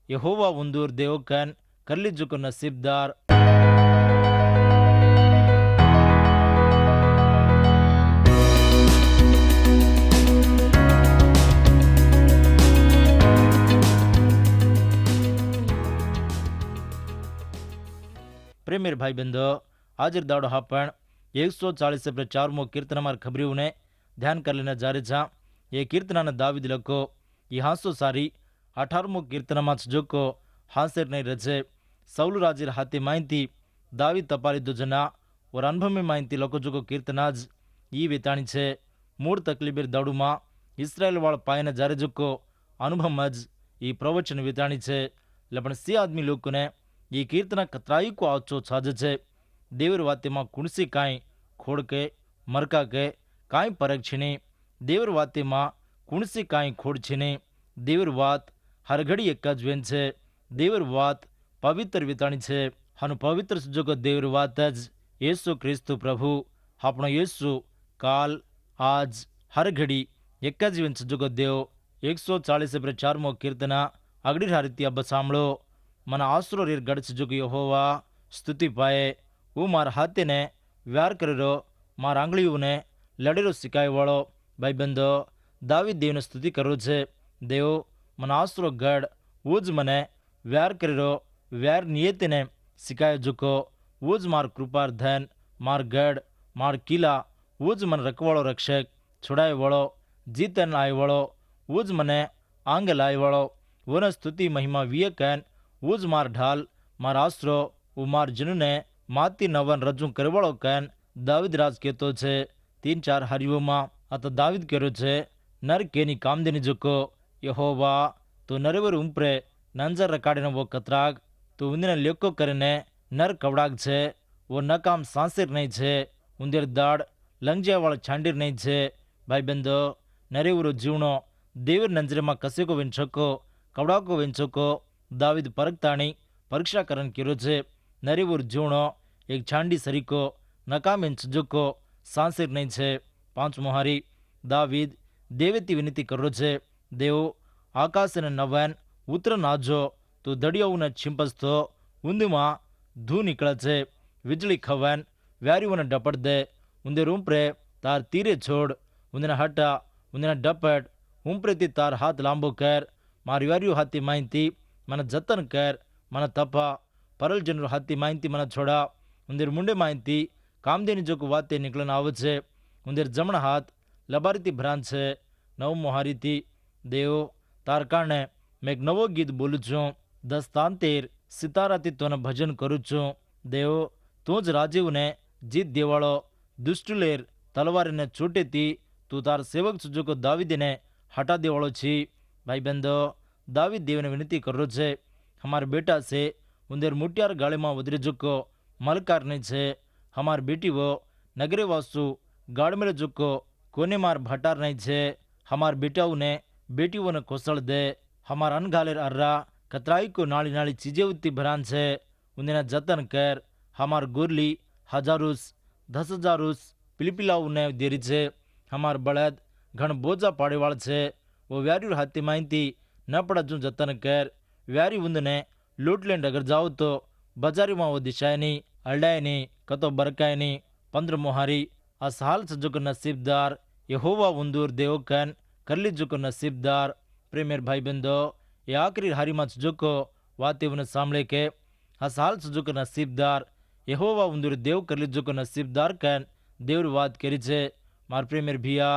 यहोवा उंदूर देवकन कर्लिजुको नसीबदार। प्रेमेर भाई बंधो, हाजिर दाड़ो हापण 140 कीर्तन मार खबरी ने ध्यान कर लेना जा रहे छा। ये कीर्तना दाविद लको ये हांसो सारी 18 कीर्तन में जोको हांसेर नहीं रचे सौलु राजीर हाथी माइंती दाविद तपारी दो जना और अनुभव में माइंती लको जोको कीर्तनाज ये वेताणी छे। मूળ તકલીબેર દાડુમાં ઇસરાયેલ વાળ પાયને જારે જોકો અનુભવ જ એ પ્રવચન વેતાણી છે લપણ સે આદમી લોકોને ये कीर्तना कतराई को आचो छाजे छे। देवर वाते में कुणसी काई खोड़ के मरका के काई परख छीनी। देवर वाते में कुणसी काई खोड़ छीनी। देवर वात हर घड़ी एक ज वेन छे। देवर वात पवित्र विताणी छे। हनु पवित्र जो देवर वात ज येसु क्रिस्तु प्रभु आपणो येसु काल आज हर घड़ी एक ज वेन जो देव 140 कीर्तना अगड़ी हारीती अब सांभळो मन आसरो रेर गड़च जो यहोवा स्तुति पाए वो मार हाथे ने व्यार करेरो मार आंगळीओ ने लड़ेरो सिखाय वालो भाई बंधो दावीद देव ने स्तुति करो छे। देव मन आसरो गढ़ वोज मने व्यार करेरो व्यार नियति ने सिखाय जुको वोज मार कृपार धन मार गढ़ मार किला वोज मन रखवाड़ो रक्षक छुड़ाए वालो जीतन आए वालो वोज मने आंग लाए वालो वन स्तुति महिमा वियकन वोज मार ढाल मार आसरो वो मार जनु ने माती नवन रजू करवाड़ो कैन दाविद राज कहतो छे 3-4 हरियो में अत दाविद कहो छे नर केनी कामदेनी जोको यहोवा तो नरेवर उम्प्रे नंजर रकाड़ीने वो कतराग तो उन्दिने लेको करीने नर कवड़ाग छे वो नकाम सांसेर नहीं छे उंदेर दाड़ लंजिया वाला छांडीर नहीं छे। भाई बंधो नरेवरो जीवनो देवर नंजरे में कसे को वेंचको कवड़ा को वेंचको दाविद परखताणी परीक्षा करन करो छे। नरेवुर जीवणो एक छांडी सरीको नकाम इंचजोको सांसेर नहीं छे। 5 मोहारी दाविद देवेती विनती करो छे देव आकाश ने नवन उतर नाजो तो दड़ियों ने छिंपस्तो उंदुमा धू निकले छे वीजળી खवन व्यारीओ ने डपट दे उंदे रूमप्रे तार तीरे छोड़ उंदे हटा उंदे डपट उम्प्रेती तार हाथ लांबो कर मारी व्यारीओ हाथी माइंती मन जतन कर मन तपा परल जनर हाथी माइंती मन छोड़ा उंदेर मुंडे माइंती कामदेनी जो को वाते निकलन आवे छे उंदेर जमण हाथ लबारीती भरान छे। 9 मोहारी थी देव तार कारणे मैं एक नवो गीत बोलू छू दस्तांतेर सिताराती तोने भजन करू छू। देव तू ज राजीव ने जीत देवाड़ो दुष्टुलेर तलवार ने चोटे थी तू तार सेवक जो को दावीद ने हटा देवाड़ो छी। भाई बंधो दावीद देव ने विनती करो छे हमार बेटा से उंदेर मुटियार गाड़ी में वदरे जुको मलकार नहीं छे हमार बेटी वो नगरे वासु गाड़ में जुको कोने मार भटार नहीं छे हमार बेटाओं ने बेटीओं ने कोसळ दे हमार अनगालेर अर्रा कतराई को नाली नाली चीजें उत्ती भरान छे उन्हें जतन कर हमार गोरली 1000 10,000 पिलपिलाऊ ने देरी छे हमार बळद घण बोझा पाड़े वाल छे वो व्यारी हाथी माइंती न पड़ा जू जतन कर व्यारी उंद ने लूट लें अगर जाओ तो बाजारी में वो दिशाए नहीं अल्डाए नहीं कतो बरकाए नहीं। 15 मोहारी असहाल से जुको नसीबदार यहोवा उंदूर देवकन करली जुको नसीबदार। प्रेमेर भाई बंधो ये आखिरी हारी में जुको वाते उन्हें सामले के असहाल से जुको नसीबदार यहोवा उंदूर देव करली जुको नसीबदार कन देवर वात करी छे। मार प्रेमेर भिया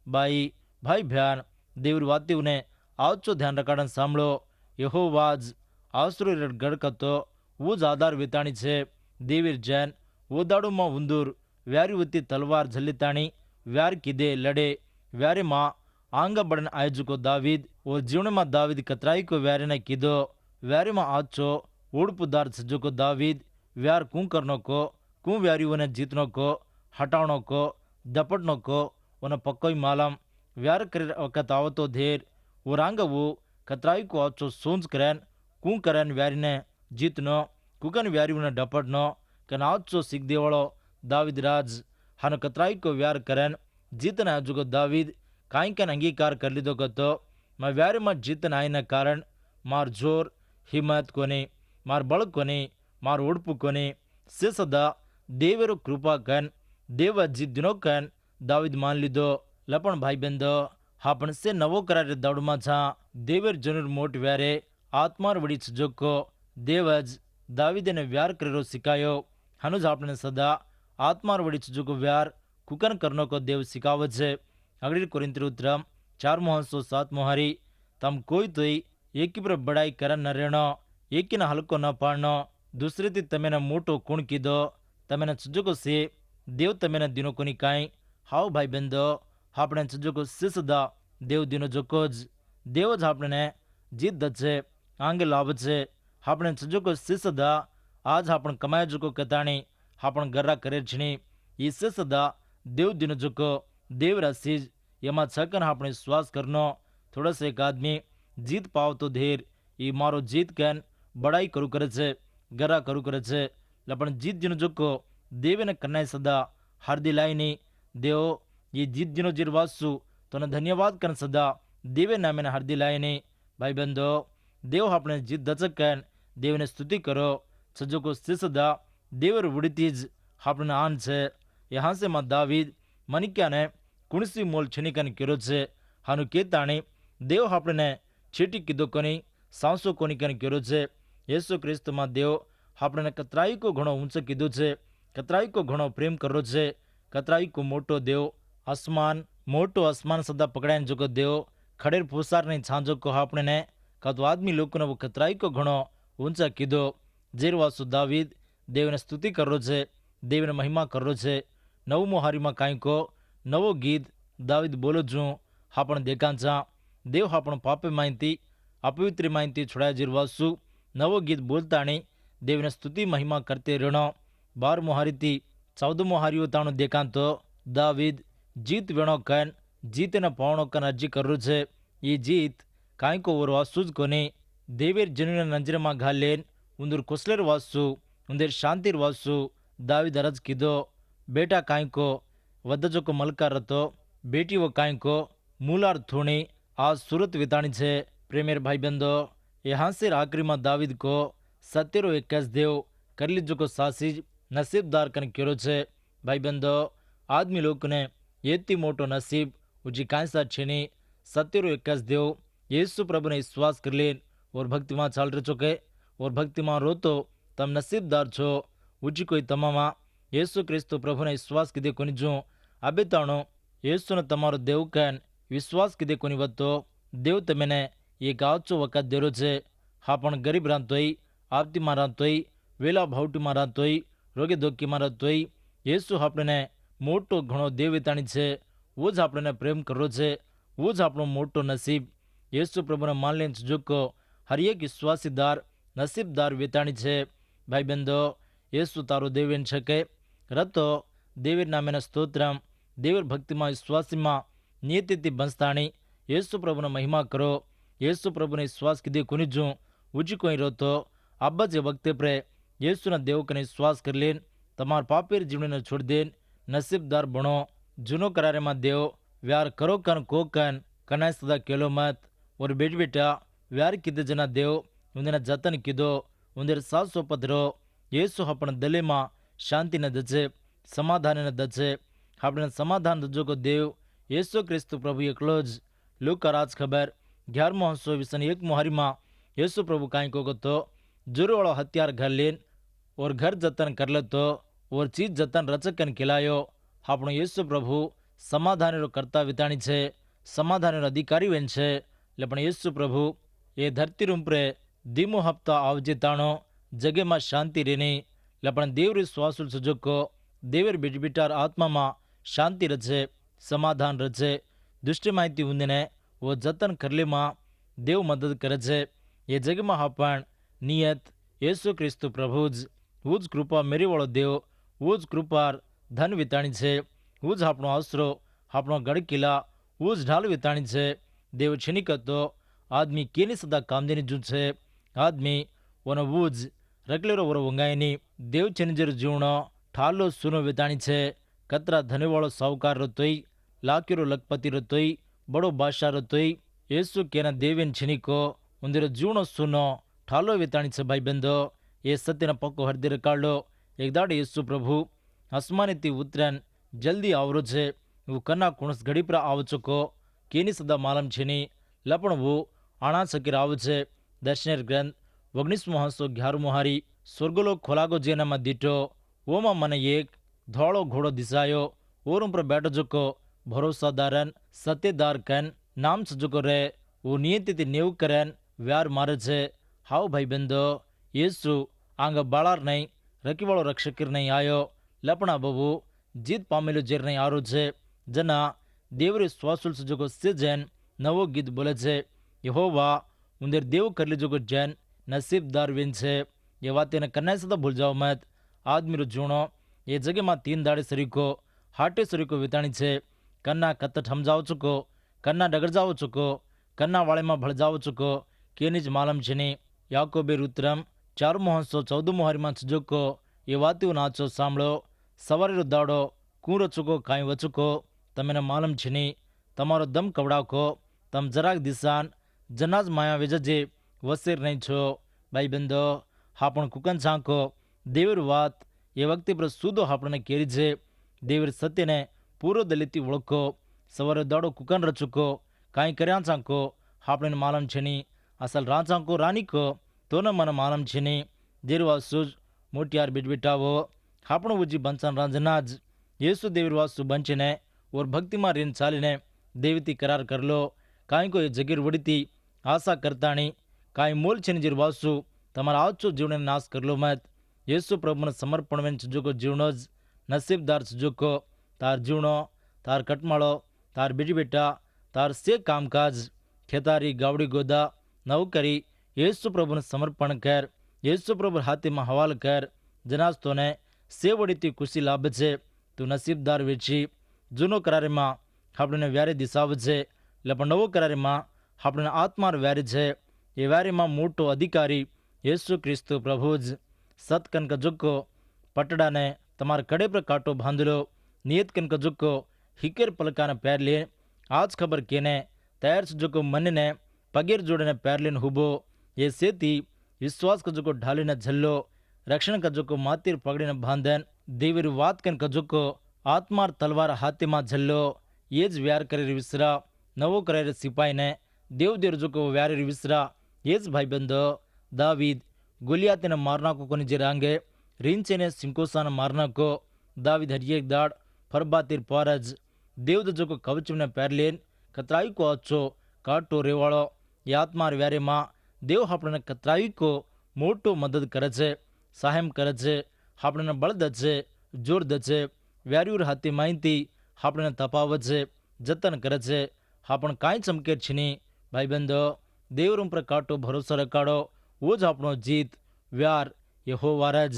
बाई भाई भ्यान देवर वाते उन्हें आवचो ध्यान रखाड़न सांभळो यहोवाज आसरो गड़कतो वो आधार वेताणी छे देवीर जैन वो दाड़ू में उंदूर व्यारी वती तलवार झल्लीताणी व्यार किदे लड़े व्यारे मां आंगा बड़न आयजुको दावीद और जीवन में दावीद कतराई को व्यारे ने कीधो व्यारे में आचो ओडपुदार सजुको दावीद व्यार कू करनो को कू व्यारीओ ने जीतनो को हटावनो को दपटनो को उन पक्कोई मालम व्यार कर वक्त आवतो धेर और आंग वो कतराई को आचो सोंज करन कू करन व्यारी ने जीतनो कुकन व्यारी ने डपटनो कन आचो सीख देवाड़ो दावीद राज हन कतराई को व्यार करन जीतन जुगो दावीद काई कन अंगीकार कर लीधो कतो मैं व्यारे में जीतन आयन कारण मार जोर ಹಿಮ್ಮತ್ ಕೊನೆ ಮಾರ್ ಬಳಕೊನೆ ಮಾರ್ ಉಡುಪು ಕೊನೆ ಸಿಸದ ದೇವರು ಕೃಪಾ ಕನ್ ದೇವ જીદ્દનો કન દાવીદ માન લીધો લપણ ભાઈ બંધો હાપણ સે નવો કરાર દौડમાં છા દેવર જનુર મોટ વ્યારે આત્માર વડી જોકો દેવજ દાવીદને વ્યાર કરેલો શીખાયો હનુજ આપણે સદા આત્માર વડી જોકો વ્યાર કુકન કરનો કો દેવ શીખાવે છે અગડી કોરિંથર ઉત્તરમ 4:7 હારી તમ કોઈ તોય એકી પર બડાઈ કરન ન રેણો એકીને હલકો ન પાડનો દૂસરેથી તમેને મોટો કુણ કીધો તમેને સુજોકો સે દેવ તમેને દિનો કોની કાંઈ હાવ ભાઈ બંધો આપણે સુજોકો સિસદા દેવ દિનો જોકો જ દેવ જ આપણને જીત દશે આંગે લાભ છે આપણે સુજોકો સિસદા આજ આપણ કમાય જોકો કતાણી આપણ ગર્રા કરે છણી એ સિસદા દેવ દિનો જોકો દેવ રાશિજ એમાં છકન આપણે શ્વાસ કરનો થોડા સે એક આદમી જીત પાવતો ધીર એ મારો જીત કેન બડાઈ કરું કરે છે ગરા કરું કરે છે લપણ જીત દિનો જોકો દેવેને કન્નાય સદા હાર્દી લાઈની દેવો એ જીત દિનો જીર વાસુ તને ધન્યવાદ કન સદા દેવે નામેને હાર્દી લાઈની ભાઈ બંધો દેવ આપણે જીત દચકન દેવને સ્તુતિ કરો સજોકો સિસદા દેવર ઉડીતી જ આપણને આન છે એ હાંસેમાં દાવીદ મનિક્યાને કુણસી મોલ છનિકન કર્યો છે હાનું કેતાણી દેવ આપણને છેટી કીધો કોની સાંસો કોની કન કર્યો છે યેસુ ક્રિસ્તમાં દેવ આપણને કતરાઈ કો ઘણો ઊંચો કીધું છે કતરાઈ કો ઘણો પ્રેમ કર્યો છે કતરાઈ કો મોટો દેવ મોટો આસમાન સદા પકડાઈને જોકો દેવ ખડેર ફૂસાર નહીં છાંજો કો આપણને કાં આદમી લોકોને કતરાઈ કો ઘણો ઊંચા કીધો જેરવાસુ દાવીદ દેવને સ્તુતિ કર્યો છે દેવને મહિમા કર્યો છે નવમો હારીમાં કાંઈ કો નવો ગીત દાવીદ બોલો છું હાપણ દેખાંચા દેવ હાપણ પાપે માહિતી અપવિત્ર માહિતી છોડાય જીરવાસુ નવો ગીત બોલતાણી દેવને સ્તુતિ મહિમા કરતે રેણો 12મો હારીથી 14મો હારીઓ તાણું દેખાંતો દાવીદ જીત વેણો કન જીતને પાવણો કન અરજી કર્યું છે એ જીત કાંઈ કો ઓર વાસુ જ કોને દેવેર જનુને નજરમાં ઘાલેન ઉંદર કુસલેર વાસુ ઉંદર શાંતિર વાસુ દાવીદ અરજ કીધો બેટા કાંઈ કો વદજો કો મલકાર હતો બેટીઓ કાંઈ કો મૂલાર થોણી આ સુરત વિતાણી છે પ્રેમેર ભાઈ બંધો એ હાંસેર આખરીમાં દાવીદ કો સત્યરો એકસ દેવ કરી લીજો કો સાસીજ નસીબદાર કન કર્યો છે ભાઈ બંધો આદમી લોકોને એથી મોટો નસીબ ઉજી કાંઈ સાથ છે નહીં સત્યરો એકસ દેવ યેસુ પ્રભુને વિશ્વાસ કરી લેન ઓર ભક્તિમાં ચાલ રહ્યો કે ઓર ભક્તિમાં રોતો તમ નસીબદાર છો ઉજી કોઈ તમામાં యేసు క్రీస్తు ప్రభున విశ్వాસ ಕಿದೆ ಕೊನಿಜು ಅಬೆತಾಣೋ ಯೇಸುನ તમારો દેવ કન વિશ્વાસ ಕಿದೆ ಕೊನಿವತ್ತೋ દેવ તમેને એ ગાચો વખત દેરો છે હા પણ ગરીબ રાંતોય આપતીમાં રાંતોય વેલા ભાવટીમાં રાંતોય રોગે દોકીમાં રાંતોય યેસુ આપણને મોટો ઘણો દેવ વિતાણી છે વો જ આપણને પ્રેમ કર્યો છે વો જ આપણો મોટો નસીબ યેસુ પ્રભુને માન લેન જોકો હર એક વિશ્વાસીદાર નસીબદાર વિતાણી છે ભાઈ બંધો యేసు તારો દેવેન છે કે રતો દેવીર નામેના સ્તોત્રમ દેવીર ભક્તિમાં વિશ્વાસીમાં નિયતિથી બંસ્તાણી యేసు પ્રભુને મહિમા કરો యేసు પ્રભુને વિશ્વાસ કીધે કોનિજું ઉજી કોઈ રોતો આબ્બા જે વખતે પ્રે యేసుના દેવકને વિશ્વાસ કરી લેન તમાર પાપેર જીવનને છોડી દેન નસીબદાર બણો જૂનો કરારેમાં દેવ વ્યાર કરો કન કો કન કનાય સદા કેલો મત ઓર બેટ બેટા વ્યાર કીધે જના દેવ ઉંદેના જતન કીધો ઉંદેર સાસો પધરો యేసు આપણે દલેમાં શાંતિને દજે સમાધાનને દજે આપણે સમાધાન દજો કો દેવ యేసు ક્રિસ્તુ પ્રભુ એકલો જ લુકા રાજ ખબર 11:21 હારીમાં యేసు પ્રભુ કાંઈ કો તો જોરવાળો હથિયાર ઘર લેન ઓર ઘર જતન કર લેતો ઓર ચીજ જતન રચકન ખિલાયો આપણો యేసు પ્રભુ સમાધાનનો કરતા વિતાણી છે સમાધાનનો અધિકારી વેન છે એટલે પણ యేసు પ્રભુ એ ધરતી રૂપરે ધીમો હપ્તા આવજે તાણો જગેમાં શાંતિ રેની લપણ દેવરી શ્વાસુલ સુજોકો દેવર બીટાર આત્મામાં શાંતિ રચે સમાધાન રચે દુષ્ટ માહિતી ઊંદીને વો જતન કરલેમાં દેવ મદદ કરે છે એ જગમાં હાપણ નિયત యేసు ક્રિસ્તુ પ્રભુ જ હું જ કૃપા મેરીવાળો દેવ હું જ કૃપાર ધન વિતાણી છે હું જ આપણો આશરો આપણો ગઢકિલ્લા હું જ ઢાલ વિતાણી છે દેવ છિનિકતો આદમી કેની સદા કામદેની જૂથ છે આદમી ઓનો વૂજ રગલેરો વરો વંગાયની દેવ છેનિજર જીવણો ઠાલો સુનો વિતાણી છે કતરા ધનેવાળો સાહુકાર રતોય લાક્યરો લખપતિ રતોય બડો બાદશાહ રતોય యేసు કેના દેવેન છિનિકો ઉંદર જીવણો સુનો ઠાલો વેતાણી છે ભાઈબંધો. એ સત્યના પક્કો હૃદય રકાળો. એક દાડે యేసు ప్రభు આસમાનેથી ઉતરાન જલ્દી આવરો છે. હું કના કુણસ ઘડી પર આવ ચુકો કેની સદા માલમ છેની લપણવું આણા સકીર આવ છે. દર્શનેર ગ્રંથ 1911 હારી સ્વર્ગલોક ખોલાગો જેનામાં દીઠો. ઓમાં મને એક ધોળો ઘોડો દિસાયો. ઓર ઉપર બેઠો ચુકો ભરોસાદારન સત્યદાર કન નામ સજુકો રે. ઓ નિયતિથી નેવ કરન વ્યાર મારે છે. હાવ ભાઈબંધો, యేసు આંગ બાળાર નહીં રકીવાળો રક્ષકીર નહીં આયો. લપણા બબુ જીત પામેલો જેર નહીં આરો છે. જના દેવરે શ્વાસુલ સજુકો સિજન નવો ગીત બોલે છે. યહોવા ઉંદર દેવ કરી લીજો જૈન નસીબદાર વિન છે. એ વાત એને કન્યા સદા ભૂલ જાઓ મત. આદમીરો જૂણો એ જગ્યામાં 3 દાડે સરીકો હાટે સરીકો વિતાણી છે. કન્ના કત્ત સમજાવ ચુકો, કન્ના ડગર જાવ ચુકો, કન્ના વાળેમાં ભળ જાવ ચુકો કેની જ માલમ છે ની. યાકોબે રુત્રમ 4:14 હારીમાં ચુકો એ વાતીઓ નાચો સાંભળો. સવારેરો દાડો કૂરો ચુકો કાંઈ વચુકો તમને માલમ છે ની. તમારો દમ કવડાકો તમ જરાક દિશાન જનાજ માયા વેજજે વસેર નહીં છો. ભાઈબંધો, હાપણ કુકન ઝાંકો દેવર વાત એ વખતે પર સુદો આપણને કેરી છે. દેવર સત્યને પૂરો દલિતી ઓળખો. સવારે દાડો કુકન રચુકો કાંઈ કર્યા ઝાંકો આપણને માલમ છે ની. અસલ રાંચાંકો રાનીકો તો ન મને માલમ છે ની. દેરવાસુ જ મોટિયાર બીટબીટાવો આપણું ઉજી બંચાન રાંજના જ యేసు દેવર વાસુ બંચીને ઓર ભક્તિમાં રીન ચાલીને દેવતી કરાર કરલો. કાંઈ કોઈ જગીર વડીતી આશા કરતાણી કાંઈ મોલ છે જીર વાસુ તમારા આજો જીવને નાશ કરલો મત. యేసు પ્રભુને સમર્પણ વેન ચજુકો જીવનો જ નસીબદાર ચજુકો. તાર જીવણો, તાર કટમાળો, તાર બીજી બેટા, તાર સે કામકાજ ખેતારી ગાવડી ગોદા નવકરી యేసు પ્રભુને સમર્પણ કર. యేసు પ્રભુ હાથીમાં હવાલ કર. જનાસ્તોને સેવડીથી ખુશી લાભ છે. તું નસીબદાર વેચી. જૂનો કરારીમાં આપણને વ્યારે દિશાવ છે. લપણ નવો કરારીમાં આપણને આત્માર વ્યારે છે. એ વ્યારીમાં મોટો અધિકારી యేసు ક્રિસ્તુ પ્રભુ જ. સતકન કજુકો પટડાને તમારા કડે પર કાંટો બાંધલો. નિયત કન કજુકો હિકેર પલકાને પેર લે. આજ ખબર કેને તૈયાર સજુકો મનને પગેર જોડીને પેર લઈને હુબો. એ સેતી વિશ્વાસ કજુકો ઢાલીને ઝલ્લો. રક્ષણ કજુકો માતીર પગડીને બાંધન. દેવીર વાત કન કજુકો આત્માર તલવાર હાથીમાં ઝલ્લો. એ જ વ્યાર કરી વિસરા. નવો કરેલ સિપાહીને દેવ જુકો વ્યારી વિસરા. એ જ ભાઈબંધો, દાવીદ ગોલિયાતને મારનાકો કોની જે રાંગે રીંચેને સિંકોસાને મારનાકો. દાવીદ હરિયેક દાડ ફરબાતીર પારજ દેવ જુકો કવચમને પેરલેન કતરાઈ કો અચ્છો કાટો રેવાળો. એ આત્માર વ્યારેમાં દેવ આપણને કતરાઈ કો મોટો મદદ કરે છે, સહાયમ કરે છે, આપણને બળ દે છે, જોર દે છે. વ્યાર્યુર હાથી માહિતી આપણને તપાવે છે, જતન કરે છે. આપણ કાંઈ ચમકે છે નહીં. ભાઈબંધો, દેવરૂમ પર કાટો ભરોસો રખાડો. વો જ આપણો જીત વ્યાર યહોવાર જ.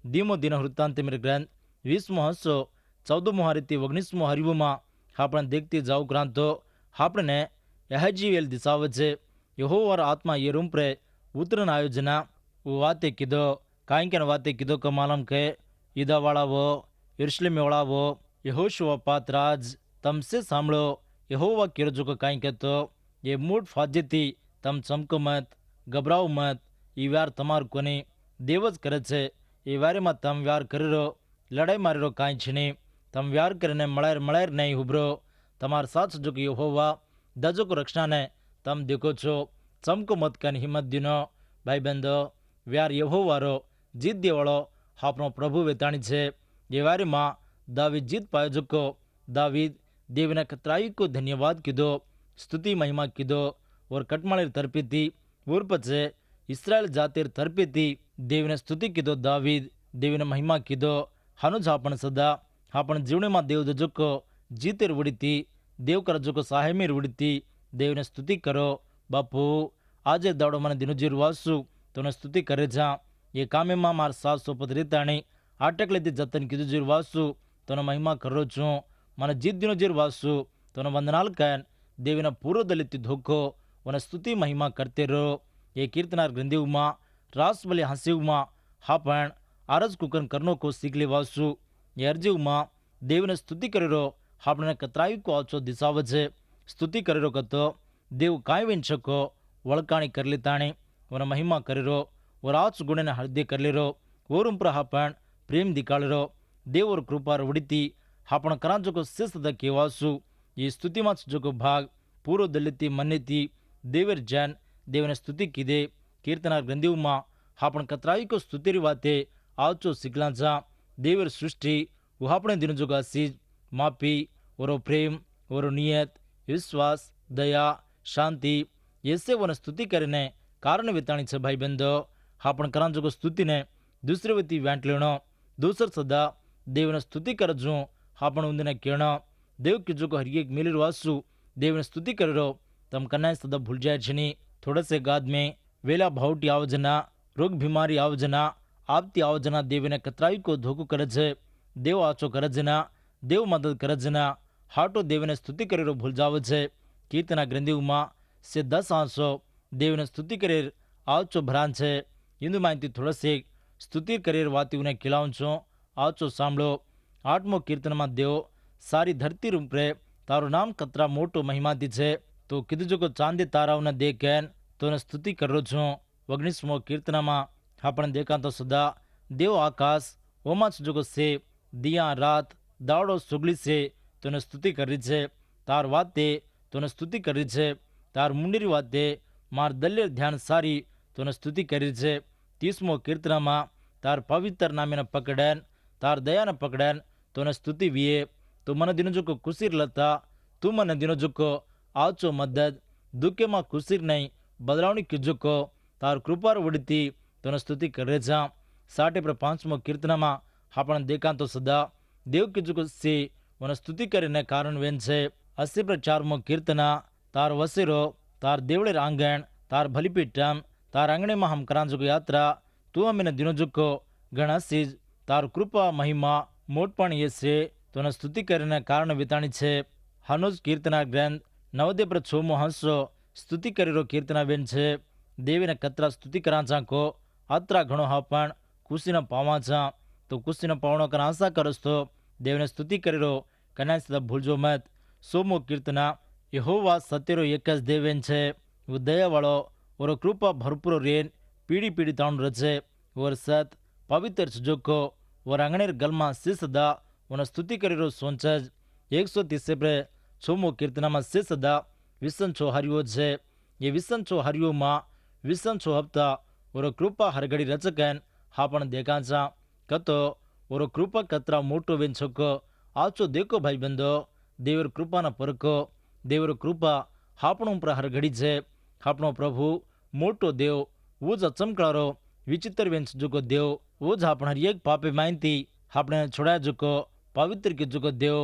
ધીમો દિન વૃત્તાંતિમિર ગ્રંથ 20:14 હારીથી 19 હારીઓમાં આપણે દેખતી જાવ ગ્રાંતો આપણને યહજીવેલ દિશાવે છે. યહોવાર આત્મા ये रूम पर उतरन आयोजना वो वाते किदो काई के वाते किदो का मालूम के ईदा वाला वो यरूशलेम वाला वो यहोशुआ पातराज तम से सांभळो. यहोवा किरजो का काई कहतो ये मूड फाज्यती तम चमको मत, घबराओ मत. ई व्यार तमार कोनी देवज करे छे. ए व्यारेमां तम व्यार करेरो लड़ाई मारेरो काई छे नहीं. तम व्यार करीने मळायर नहीं उभरो. तमार साथ जो कि यहोवा दजो को रक्षणा ने तम देखो छो. चमको मत कन हिम्मत दिनो. भाईबंधो, व्यार यहोवारो जीत देवाळो आपणो प्रभु वेताणी छे. ये व्यारीमां दावीद जीत पायो जुको. दावीद देवने कतराई को धन्यवाद कीधो, स्तुति महिमा कीधो. और कटमाळेर तरपीती ऊर्पचे इस्राएल जातेर तरपीती देवने स्तुति कीधो. दावीद देवने महिमा कीधो. हानुज आपण सदा आपण जीवनेमां देव जुको जीतेर उडीती देव कर जुको सहायमेर उडीती देवने स्तुति करो. बापू આજે દાડો મને દિનોજીર વાસુ તને સ્તુતિ કરે જા. એ કામેમાં માર 700 રીતાણી આટકલેથી જતન કીધું જીર વાસુ તને મહિમા કરો છું. મને જીત દિનોજીર વાસુ તને વંદનાલ કન દેવીના પૂરો દલિત ધોકો અને સ્તુતિ મહિમા કરતે રહો. એ કીર્તનાર ગ્રંથિવમાં રાસબલી હાંસીવમાં હા પણ આરજ કુકન કરનો કો શીખલી વાસુ. એ અરજીવમાં દેવને સ્તુતિ કરેરો આપણે કતરાઈ કો આછો દિશાવે છે. સ્તુતિ કરેરો કતો દેવ કાંઈ વિન શકો વળકાણી કરલી તાણી ಅವನ ಮಹಿಮಾ ಕರಿರೋ ಅವರ ಆಚು ಗುಣನ ಹೃದಯ ಕರ್ಲಿರೋ ಓರುಂಪ್ರ ಹಾಪಣ್ ಪ್ರೇಮ್ ದಿಕಾಳಿರೋ ದೇವರ ಕೃಪಾರ ಉಡಿತಿ ಹಾಪಣ ಕರಾಂಜೋको शिस्त केवासु ಈ ಸ್ತುತಿ ಮಾಚ ಜೋको भाग पूर्व दलिती मन्नेती देवर जैन देवने स्तुति कीदे कीर्तना ग्रंथियों हापण कतराई को स्तुति वाते आचो सिकलांचा देवर सृष्टि वहापणे दिन जोगा सीज मापी और प्रेम और नियत विश्वास दया शांति ऐसे वन स्तुति करने कारण विताणी छे भाई बंदो हापण करां जोको स्तुति ने दूसरे वती वेंट लेनो दूसर सदा देवने स्तुति करजो हापण उंदिने केणो देव की जोको हर एक मिलिर वासु देवने स्तुति करो तम कन्ना सदा भूल जाए छनी थोड़े से गाद में वेला भावटी आवजना रोग बीमारी आवजना आपती आवजना देवने कतराई को धोखो करजे देव आचो करजना देव मदद करजना हाटो देवने स्तुति करो भूल जाव छे कीर्तना ग्रंथियों से 10 आंसो देवने स्तुति करेर आचो भरान छे इंदु माहिती थोड़ा से स्तुति करेर वाती उन्हें खिलाऊं छो आचो सांभळो 8मो कीर्तन में देव सारी धरती रूपरे तारो नाम कतरा मोटो महिमाती छे तो कीधु को चांदी ताराओं देखेन तो ने स्तुति करो छो 19मो कीर्तन में आपण देखा तो सदा देव आकाश ओमाच जोको से दिया रात दावड़ो सुगली से तो ने स्तुति करी छे तार वाते तो ने स्तुति करी छे तार मुंडरी वाते मार दल्यर ध्यान सारी तो ने स्तुति करी छे 30मो कीर्तन में तार पवित्र नामे ने पकड़न तार दया ने पकड़न तो ने स्तुति विये तो मन दिनो जो को कुसीर लता तू मन दिनो जो को आचो मदद दुखे में कुसीर नहीं बदलावनी की को तार कृपार उड़ती तो ने स्तुति करे जा 65मो कीर्तन में आपण देखा तो सदा देव की जो से वन स्तुति करे कारण वेन छे 84मो कीर्तन तार वसेरो तार देवड़ेर आंगण तार भलीपीठम तार आंगणे में हम करा जो यात्रा तू अमीने दिनो जो को घना सीज तार कृपा महिमा मोटपण ये से तो स्तुति करने कारण विताणी छे हनोज कीर्तना ग्रंथ 96मो हंसो स्तुति करेरो कीर्तना बेन छे देवीने कतरा स्तुति कराचा को अतरा घणो हापण खुशी न पावा छा तो खुशी न पावणो कर आशा करस तो देवने स्तुति करेरो कन्या सदा भूलजो मत 100मो कीर्तना यहोवा सत्यरो एक ज देवेन छे वो दया वाळो और कृपा भरपूर रेन पीढ़ी पीढ़ी ताण रचे और सत पवित्र सुजोको और अंगणेर गलमा से सदा उन स्तुति करेरो सोंचज 130 कीर्तना में से सदा विसन छो हरियो छे ये विसन छो हरियो मां विसन छो हप्ता और कृपा हरगड़ी रचकन हापण देखा छा कतो और कृपा कतरा मोटो वेन छको आचो देखो भाई बंदो देवर कृपा न परको देवर कृपा हापणो पर हरगड़ी छे हापणो प्रभु मोटो देव वो ज चमकळारो विचित्र वेन जुको देव वो ज आपण हर एक पापे मानती आपने छोड़ा जुको पवित्र की जुको देव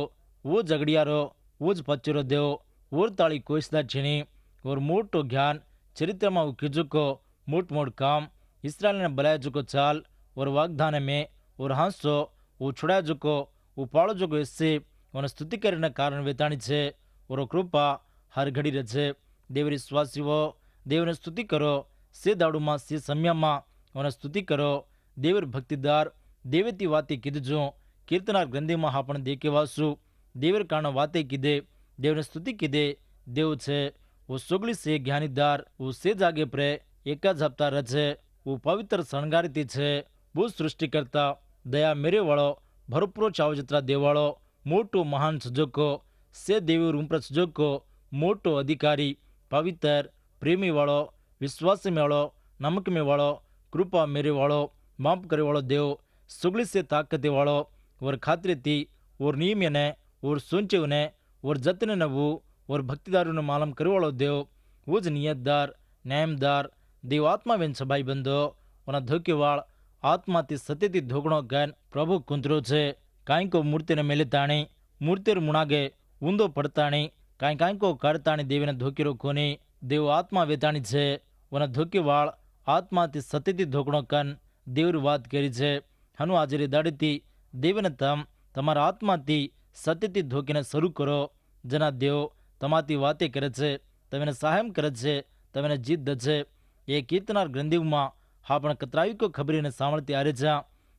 वो जगड़ियारो वो ज पच्चरो देव और ताली कोईसदा छीनी और मोटो ज्ञान चरित्र में किजुको मोट मोट काम इसराइल ने बलाया जुको चाल और वाग्दान में और हांसो वो छोड़ा जुको वो पाड़ो जुको इससे उन स्तुति करने कारण वेताणी छे और कृपा हर घड़ी रचे देवरी स्वासीओ देवने स्तुति करो से दाड़ू में से समय में उन स्तुति करो देवर भक्तिदार देवती वाते कीधो कीर्तना ग्रंथि में आपण देखे वासु देवर कारण वाते कीधे देवने स्तुति कीधे देव छे वो सोगली से ज्ञानीदार वो से जागे प्रे एक ज हप्ता रचे वो पवित्र शणगारीती छे वो सृष्टि करता दया मेरे वाळो भरपूर चावजत्रा देवाळो मोटो महान सजोको से देवी रूम सजोको मोटो अधिकारी पवित्र प्रेमी वाळो विश्वास में वाळो नमक में वाळो कृपा मेरे वाळो माफ करे वाळो देव सुगली से ताकते वाळो और खातरी थी और नियम ने और सोचे ने और जतने नवु और भक्तिदारों ने मालम करे वाळो देव वो ज नियतदार न्यायमदार देव आत्मा वेन सभाई बंदो उन धोकेवाळ आत्मा ती सत्यती धोगणो गन प्रभु कुंतरो छे काई को मूर्ति ने मेले ताणी मूर्तिर मुणागे ऊंधो पड़ताणी काई को करताणी देवीने धोकेरो कोनी देव आत्मा वेताणी छे उन धोकेवाळ आत्मा ती सत्यती धोगणो कन देवर वात करी छे हनु हाजरी दाड़ीती देवने तम तमारा आत्माती सत्यती धोकीने शरू करो जना देव तमाती वाते करे छे तमेने सहायम करे छे तमेने जीत दे ये कीर्तनार ग्रंथि में आपण कतराई को खबरी ने सामर्थ्य आरे छा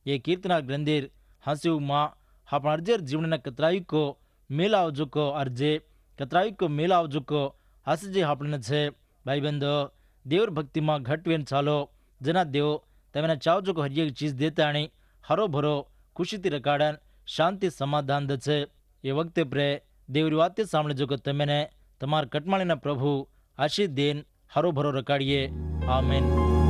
ये कीर्तनार ग्रंथिर हंस्यु में आपण अर्जेर जीवन कतराई को मेलाव जुको अर्जे कतराई को मेलाव जुको हसजे आपने छे भाई बंधो દેવર ભક્તિમાં ઘટવેન ચાલો જેના દેવો તમે ચાવજો को हर एक चीज देता आनी हरो भरो खुशी थी रकाड़न शांति समाधान दे ये वक्त प्रे देवरी वाते सामने जो तमेने तमार कटमाळीना प्रभु आशीष देन हरो भरो रकाड़िए आमेन।